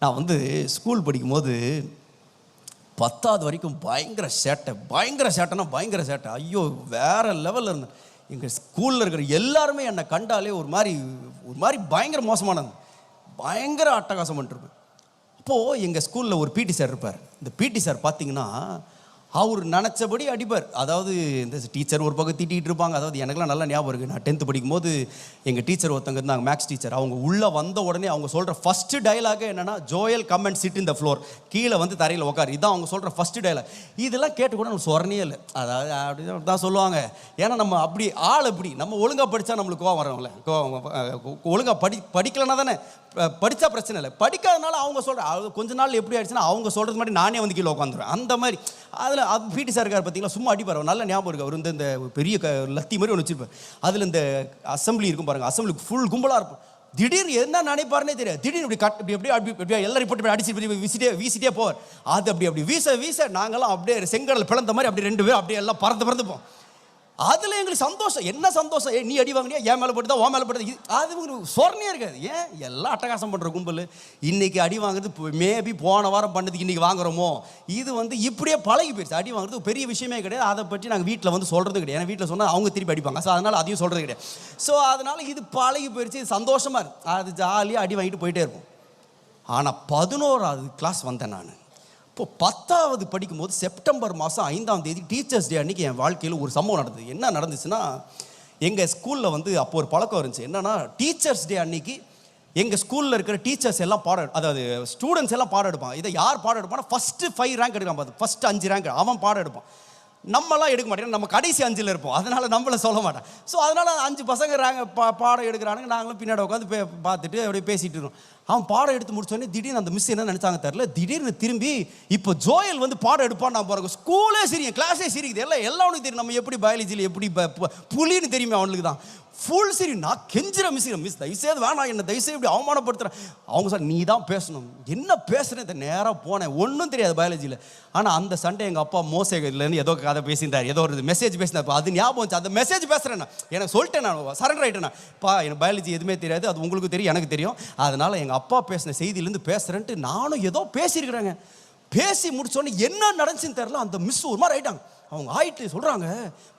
நான் வந்து ஸ்கூல் படிக்கும்போது 10வது வரைக்கும் பயங்கர சேட்டைனா பயங்கர சேட்டை. ஐயோ வேறு லெவலில் இருந்தேன். எங்கள் ஸ்கூலில் இருக்கிற எல்லாருமே என்னை கண்டாலே ஒரு மாதிரி பயங்கர மோசமானது, பயங்கர அட்டகாசம் பண்ணிருப்பேன். அப்போது எங்கள் ஸ்கூலில் ஒரு பிடி சார் இருப்பார். இந்த பிடி சார் பார்த்தீங்கன்னா அவர் நினச்சபடி அடிப்பார். அதாவது இந்த டீச்சர் ஒரு பக்கம் திட்டிகிட்டு இருப்பாங்க. அதாவது எனக்குலாம் நல்லா ஞாபகம் இருக்குது. நான் 10th படிக்கும்போது எங்கள் டீச்சர் ஒருத்தங்க இருந்தாங்க, மேக்ஸ் டீச்சர். அவங்க உள்ளே வந்த உடனே அவங்க சொல்கிற ஃபஸ்ட்டு டைலாகே என்னென்னா, Joel come and sit in the floor, கீழே வந்து தரையில் உட்கார். இதான் அவங்க சொல்கிற ஃபஸ்ட்டு டைலாக். இதெல்லாம் கேட்டு கூட நம்ம சொரனே இல்லை. அதாவது அப்படி தான் சொல்லுவாங்க. ஏன்னா நம்ம அப்படி அப்படி நம்ம ஒழுங்காக படித்தா நம்மளுக்கு கோவம் வரவங்கள, ஒழுங்காக படிக்கலைன்னா தானே, படித்தா பிரச்சனை இல்லை. படிக்காதனால அவங்க சொல்கிற கொஞ்ச நாள் எப்படி ஆயிடுச்சுன்னா, அவங்க சொல்கிறது மாதிரி நானே வந்து கீழே உட்காந்துருவேன். அந்த மாதிரி அதில் பிடி சார் இருக்கார் பார்த்தீங்களா, சும்மா அடிப்பார். நல்ல ஞாபகம் இருக்குது. அவர் வந்து இந்த பெரிய லத்தி மாதிரி ஒன்று வச்சுருப்பார். அதில் இந்த அசம்பிளி இருக்கும் பாருங்கள், அசம்பிளிக்கு ஃபுல் கும்பலாக இருக்கும். திடீர்னு என்ன நினைப்பாருனே தெரியாது. திடீர்னு இப்படி எல்லாரும் போட்டு அடிச்சு வீசிட்டே போவார். அது அப்படி வீச நாங்கள்லாம் அப்படியே செங்கடல் பிளந்த மாதிரி அப்படி 2 பேர் அப்படியே எல்லாம் பறந்துப்போம். அதில் எங்களுக்கு சந்தோஷம். என்ன சந்தோஷம், நீ அடி வாங்கினியா, என் மேலே போட்டுதான் ஓ மேலே போட்டது, அது உங்களுக்கு சொர்ணையே இருக்காது. ஏன் எல்லாம் அட்டகாசம் பண்ணுற கும்பல் இன்றைக்கி அடி வாங்குறது மேபி போன வாரம் பண்ணதுக்கு இன்றைக்கி வாங்குறோமோ, இது வந்து இப்படியே பழகி போயிடுச்சு. அடி வாங்குறது பெரிய விஷயமே கிடையாது. அதை பற்றி நாங்கள் வீட்டில் வந்து சொல்கிறது கிடையாது. ஏன்னா வீட்டில் சொன்னால் அவங்க திருப்பி அடிப்பாங்க. ஸோ அதனால் அதையும் சொல்கிறது கிடையாது. ஸோ அதனால் இது பழகி போயிடுச்சு. சந்தோஷமாக இருக்குது. அது ஜாலியாக அடி வாங்கிட்டு போயிட்டே இருப்போம். ஆனால் 11வது கிளாஸ் வந்தேன் நான். இப்போது 10வது படிக்கும்போது செப்டம்பர் மாதம் 5ஆம் தேதி டீச்சர்ஸ் டே அன்றைக்கி என் வாழ்க்கையில் ஒரு சம்பவம் நடந்தது. என்ன நடந்துச்சுன்னா, எங்கள் ஸ்கூலில் வந்து அப்போ ஒரு பழக்கம் இருந்துச்சு. என்னென்னா, டீச்சர்ஸ் டே அன்றைக்கி எங்கள் ஸ்கூலில் இருக்கிற டீச்சர்ஸ் எல்லாம் அதாவது ஸ்டூடெண்ட்ஸ் எல்லாம் பாடம் எடுப்பாங்க. இதை யார் பாடம் எடுப்பான்னா, ஃபஸ்ட்டு 5 ரேங்க் எடுக்கலாம். பார்த்து ஃபஸ்ட்டு 5 ரேங்க் அவன் பாடம் எடுப்பான். நம்மலாம் எடுக்க மாட்டேன், நம்ம கடைசி 5ல் இருப்போம். அதனால் நம்மளை சொல்ல மாட்டேன். ஸோ அதனால் 5 பசங்க ரேங்க் பாடம் எடுக்கிறானுங்க. நாங்களும் பின்னாடி உட்காந்து பார்த்துட்டு அப்படியே பேசிகிட்டு இருக்கோம். அவன் பாடம் எடுத்து முடிச்சோடனே திடீர்னு அந்த மிஸ் என்ன நினச்சாங்க தெரில, திடீர்னு திரும்பி இப்போ ஜோயல் வந்து பாடம் எடுப்பான்னு நான் பாருங்க. ஸ்கூலே சிரிக்கும், கிளாஸே சிரிக்குது. எல்லாம் அவனுக்கு தெரியும். நம்ம எப்படி பயாலஜியில் எப்படி புலின்னு தெரியுமே அவனுக்கு தான். ஃபுல் சரி. நான் கெஞ்சிற மிஸ் தயவுசெய்து வேணாம், என்ன தயவுசெய்து இப்படி அவமானப்படுத்துகிறேன். அவங்க சார் நீ தான் பேசணும். என்ன பேசுகிறேன், இந்த நேராக போனேன். ஒன்றும் தெரியாது பயாலஜியில். ஆனால் அந்த சண்டே எங்கள் அப்பா மோசேகர்லேருந்து ஏதோ கதை பேசியிருந்தார், ஏதோ ஒரு மெசேஜ் பேசினார். அது ஞாபகம் வந்துச்சு. அந்த மெசேஜ் பேசுகிறேன் நான். எனக்கு சொல்லிட்டேன், நான் சரண்டர் ஆகிட்டேன். எனக்கு பயாலஜி எதுவுமே தெரியாது, அது உங்களுக்கு தெரியும், எனக்கு தெரியும். அதனால் எங்கள் அப்பா பேசின செய்தியிலேருந்து பேசுகிறேன்ட்டு நானும் ஏதோ பேசியிருக்கிறேங்க. பேசி முடிச்சோன்னே என்ன நடந்துச்சுன்னு தெரில. அந்த மிஸ் ஒரு மாதிரி ஆகிட்டாங்க. அவங்க ஆயிட்டு சொல்கிறாங்க,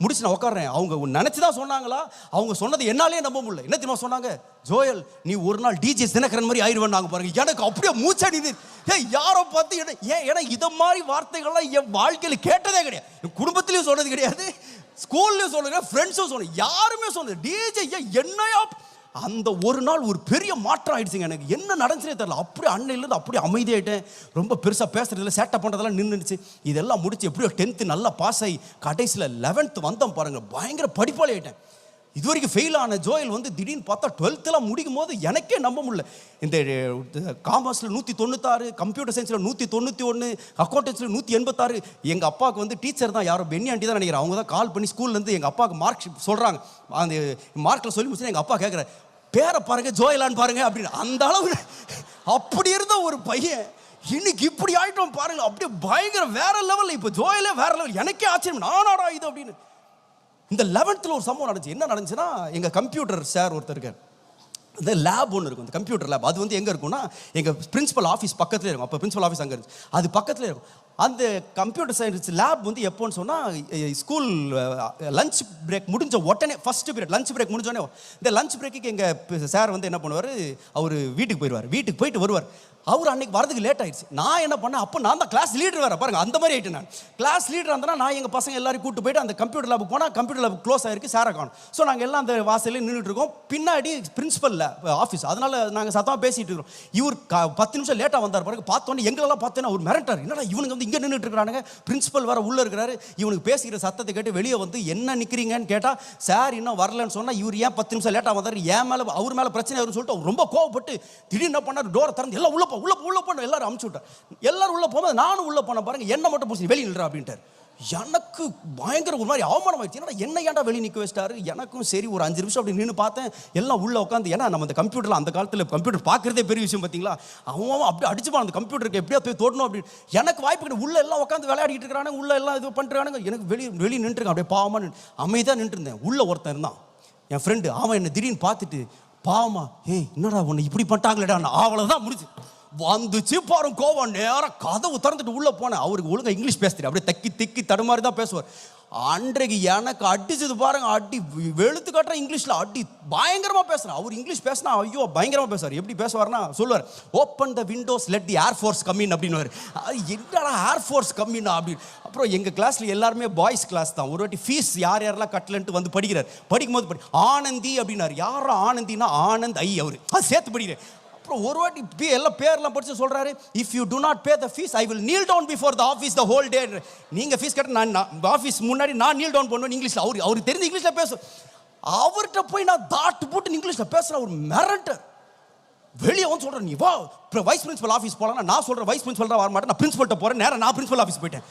முடிச்சு நான் உட்காடுறேன். அவங்க நினச்சி தான் சொன்னாங்களா, அவங்க சொன்னது என்னாலே நம்ப முடியல. என்ன தெரியுமா சொன்னாங்க, ஜோயல் நீ ஒரு நாள் டிஜே தினகரன் மாதிரி ஆயிடுவேன்னாங்க பாருங்க. எனக்கு அப்படியே மூச்சடிது. யாரோ பார்த்து ஏன்னா இதை மாதிரி வார்த்தைகள்லாம் என் வாழ்க்கையில் கேட்டதே கிடையாது. என் குடும்பத்திலையும் சொன்னது கிடையாது, ஸ்கூல்லையும் சொன்னது, ஃப்ரெண்ட்ஸும் சொன்னது, யாருமே சொன்னது. டிஜே என்னையா. அந்த ஒரு நாள் ஒரு பெரிய மாற்றம் ஆயிடுச்சுங்க. எனக்கு என்ன நடந்துச்சுனே தெரியல. அப்படியே அன்னையிலேருந்து அப்படியே அமைதியாயிட்டேன். ரொம்ப பெருசாக பேசுறதில்ல, சேட்டை பண்ணுறதெல்லாம் நின்றுச்சு. இதெல்லாம் முடிச்சு எப்படியோ 10th நல்லா பாஸ் ஆகி கடைசியில் 11th வந்தோம் பாருங்கள். பயங்கர படிப்பாளி ஆகிட்டேன். இது வரைக்கும் ஃபெயில் ஆன ஜோயல் வந்து திடீர்னு பார்த்தா 12th முடிக்கும் போது எனக்கே நம்ப முடியல. இந்த காமர்ஸில் 196, கம்ப்யூட்டர் சயின்ஸில் 191, அக்கௌண்டன்ஸில் 186. எங்கள் அப்பாவுக்கு வந்து டீச்சர் தான், யாரோ பென்னி ஆண்டி தான் நினைக்கிறேன். அவங்க தான் கால் பண்ணி ஸ்கூல்லேருந்து எங்கள் அப்பாவுக்கு மார்க் சொல்கிறாங்க. அந்த மார்க்கில் சொல்லி முடிச்சுன்னா எங்கள் அப்பா கேட்குறேன், பேரை பாருங்க ஜோயலான்னு பாருங்க அப்படின்னு. அந்த அளவு அப்படி இருந்த ஒரு பையன் இன்னைக்கு இப்படி ஆயிட்டோம் பாருங்க. அப்படியே பயங்கர வேற லெவல். இப்போ ஜோயலே வேற லெவல். எனக்கே ஆச்சரியம், நானாடா இது அப்படின்னு. இந்த 11th ஒரு சம்பவம் நடந்துச்சு. என்ன நடந்துச்சுன்னா, எங்கள் கம்ப்யூட்டர் சார் ஒருத்தர் இருக்கார். இந்த லேப் ஒன்று இருக்கும், இந்த கம்ப்யூட்டர் லேப். அது வந்து எங்கே இருக்கும்னா, எங்கள் பிரின்சிபல் ஆஃபீஸ் பக்கத்துலேயே இருக்கும். அப்போ பிரின்சிபல் ஆஃபீஸ் அங்கே இருந்துச்சு, அது பக்கத்துலேயே இருக்கும். அந்த கம்ப்யூட்டர் சயின்ஸ் லேப் வந்து எப்போன்னு சொன்னால், ஸ்கூல் லஞ்ச் பிரேக் முடிஞ்ச உடனே, ஃபஸ்ட்டு பீரியட் லஞ்ச் பிரேக் முடிஞ்சோடனே, இந்த லஞ்ச் பிரேக்குக்கு எங்கள் சார் வந்து என்ன பண்ணுவார், அவர் வீட்டுக்கு போயிடுவார். வீட்டுக்கு போயிட்டு வருவார். அவர் அன்றைக்கி வரதுக்கு லேட் ஆகிடுச்சு. நான் என்ன பண்ணேன், அப்போ நான் தான் கிளாஸ் லீடர் வேறு பாருங்கள். அந்த மாதிரி ஆகிட்டு நான் கிளாஸ் லீடர் இருந்தேன்னா, நான் எங்கள் பசங்க எல்லாரும் கூப்பிட்டு போயிட்டு அந்த கம்ப்யூட்டர் லேபுக்கு போனால், கம்ப்யூட்டர் லேப் க்ளோஸ் ஆகிருக்கு, சாரை காணும். ஸோ நாங்கள் எல்லாம் அந்த வாசலே நின்றுட்டு இருக்கோம். பின்னாடி பிரின்சிபல் ஆஃபீஸ், அதனால் நாங்கள் சத்தமாக பேசிகிட்டு இருக்கோம். இவர் 10 நிமிஷம் லேட்டாக வந்தார் பாருங்க. பார்த்தோன்னே எங்களெல்லாம் பார்த்தோன்னா அவர் மிரட்டார். என்னடா இவனுக்கு வந்து இங்கே நின்றுட்டு இருக்கிறானுங்க, பிரின்சிபல் வேறு உள்ளே இருக்கிறாரு. இவனுக்கு பேசிக்கிற சத்தத்தை கேட்டு வெளியே வந்து என்ன நிற்கிறீங்கன்னு கேட்டால், சார் இன்னும் வரலன்னு சொன்னால், இவர் ஏன் 10 நிமிஷம் லேட்டாக வந்தார், ஏன் மேலே அவர் மேலே பிரச்சனை வரும்னு சொல்லிட்டு அவர் ரொம்ப கோவப்பட்டு திடீர்னு என்ன பண்ணார், டோரை திறந்து எல்லாம் உள்ள போன எல்லாரும் அமுச்சு விட்டார். எல்லாரும் உள்ள போகும்போது நானும் உள்ள போன பாருங்க. என்ன மட்டும் பூசி வெளியே நில்றா அப்படின்ட்டார். எனக்கு பயங்கர ஒரு மாதிரி அவமானம் ஆயிடுச்சு. என்ன ஏன்டா வெளியே நிற்க வச்சிட்டாரு. எனக்கும் சரி ஒரு 5 நிமிஷம் அப்படி நின்று பார்த்தேன். எல்லாம் உள்ள உட்காந்து, ஏன்னா நம்ம அந்த கம்ப்யூட்டரில் அந்த காலத்தில் கம்ப்யூட்டர் பார்க்குறதே பெரிய விஷயம் பார்த்தீங்களா. அவன் அப்படி அடிச்சுப்பான் அந்த கம்ப்யூட்டருக்கு, எப்படியா போய் தோடணும் அப்படின்னு. எனக்கு வாய்ப்பு கிடையாது. உள்ள எல்லாம் உட்காந்து விளையாடிட்டு இருக்கிறாங்க, உள்ள எல்லாம் இது பண்ணுறானுங்க. எனக்கு வெளியே நின்றுருக்கேன். அப்படியே பாவமாக அமைதியாக நின்று இருந்தேன். உள்ள ஒருத்தன் இருந்தான், என் ஃப்ரெண்டு. அவன் என்னை திடீர்னு பார்த்துட்டு, பாவமா, என்னடா உன்னை இப்படி பண்ணிட்டாங்களேடா, அவ்வளோதான் முடிச்சு. வந்துச்சு பாருங்க கோவம். நேராக கதவு திறந்துட்டு உள்ளே போனேன். அவருக்கு ஒழுங்கா இங்கிலீஷ் பேச தெரியும், அப்படியே தக்கி திக்கி தடுமாறி தான் பேசுவார். அன்றைக்கு எனக்கு அடிச்சது பாருங்க, அடி வெளுத்து கட்டுற இங்கிலீஷில் அடி பயங்கரமாக பேசுகிறேன். அவர் இங்கிலீஷ் பேசினா ஐயோ பயங்கரமாக பேசுவார். எப்படி பேசுவார்னா சொல்லுவார், open the windows let the air force coming அப்படின்னு. அது என்னடா ஏர்ஃபோர்ஸ் கம்மின்னா அப்படின்னு. அப்புறம் எங்கள் கிளாஸில் எல்லாருமே பாய்ஸ் கிளாஸ் தான். ஒரு வாட்டி ஃபீஸ் யாரெல்லாம் கட்டலன்ட்டு வந்து படிக்கிறார். படிக்கும்போது ஆனந்தி அப்படின்னாரு. யாரும் ஆனந்தினா ஆனந்த் ஐ, அவர் அது சேர்த்து படிக்கிறேன். அப்புறம் ஒரு வாட்டி எல்லாம் பேர்லாம் படிச்சு சொல்றாரு, if you do not pay the fees I will kneel down before the office the whole day. நீங்க ஃபீஸ் கட்ட நான் ஆஃபீஸ் முன்னாடி நான் நீல் டவுன் பண்ணுவேன் இங்கிலீஷ்ல. அவருக்கு தெரிஞ்ச இங்கிலீஷ்ல பேச, அவர்கிட்ட போய் நான் தாட்டு போட்டு இங்கிலீஷ்ல பேசுறேன். அவர் மிரண்ட வெளியே வந்து சொல்றேன், நீ வா வைஸ் பிரின்சிபல் ஆஃபீஸ் போலாம். நான் சொல்றேன் வைஸ் பிரின்சிபல் தான் வர மாட்டேன், நான் பிரின்சிபல்கிட்ட போறேன். நேரம் நான் பிரின்சிபல் ஆஃபீஸ் போயிட்டேன்.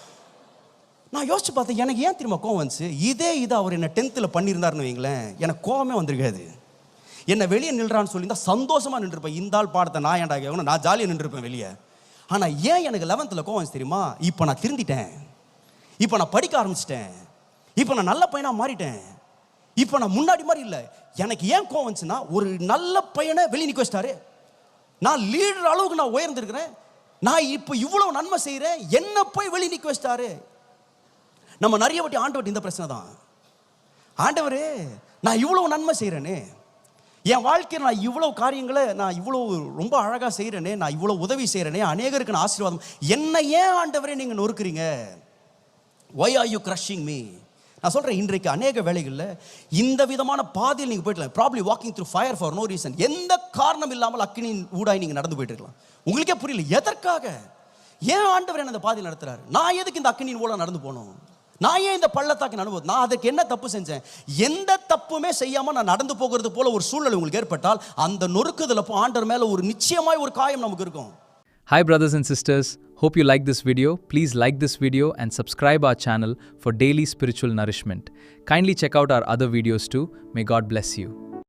நான் யோசிச்சு பார்த்தேன், எனக்கு ஏன் தெரியுமா கோவம் வந்துச்சு? இதே அவர் என்ன 10th பண்ணியிருந்தாருன்னு வைங்களேன், எனக்கு கோவமே வந்திருக்காது. என்னை வெளியே நில்றான்னு சொல்லியிருந்தா சந்தோஷமாக நின்றுருப்பேன். இந்த ஆள் பாடத்தை நான் ஏன்டா கேட்கணும், நான் ஜாலியாக நின்றுருப்பேன் வெளியே. ஆனால் ஏன் எனக்கு 11th கோவம் தெரியுமா? இப்போ நான் திருந்திட்டேன், இப்போ நான் படிக்க ஆரம்பிச்சிட்டேன், இப்போ நான் நல்ல பையனாக மாறிட்டேன், இப்போ நான் முன்னாடி மாதிரி இல்லை. எனக்கு ஏன் கோவம் வந்துச்சுன்னா, ஒரு நல்ல பையனை வெளியே நிற்க வச்சிட்டாரு. நான் லீடர் அளவுக்கு நான் உயர்ந்திருக்கிறேன், நான் இப்போ இவ்வளோ நன்மை செய்கிறேன், என்ன போய் வெளியே நிற்க வச்சிட்டாரு. நம்ம நிறைய வாட்டி ஆண்டவர்கிட்ட இந்த பிரச்சனை தான், ஆண்டவரே நான் இவ்வளோ நன்மை செய்கிறேனே, என் வாழ்க்கையில் நான் இவ்வளோ காரியங்களை நான் இவ்வளோ ரொம்ப அழகாக செய்கிறேனே, நான் இவ்வளோ உதவி செய்கிறேனே, அநேகருக்கு நான் ஆசீர்வாதம், என்ன ஏன் ஆண்டவரே நீங்கள் நொறுக்குறீங்க? why are you crushing me? நான் சொல்கிறேன், இன்றைக்கு அநேக வேலைகளில் இந்த விதமான பாதையில் நீங்கள் போயிடலாம். Probably walking through fire for no reason. எந்த காரணம் இல்லாமல் அக்கினியின் ஊடாய் நீங்கள் நடந்து போயிட்டு இருக்கலாம். உங்களுக்கே புரியல எதற்காக, ஏன் ஆண்டவர் என்ன இந்த பாதையில் நடத்துறாரு? நான் எதுக்கு இந்த அக்கினியின் ஊடாக நடந்து போகணும்? நான் ஏன் இந்த பள்ளத்தாக்கு அனுபவம்? நான் அதுக்கு என்ன தப்பு செஞ்சேன்? எந்த தப்புமே செய்யாம நான் நடந்து போகிறது போல ஒரு சூழ்நிலை உங்களுக்கு ஏற்பட்டால், அந்த நொறுக்குதல ஆண்டவர் மேல ஒரு நிச்சயமாய் ஒரு காயம் நமக்கு இருக்கும். Hi brothers and sisters, hope you like this video. Please like this video and subscribe our channel for daily spiritual nourishment. Kindly check out our other videos too. May God bless you.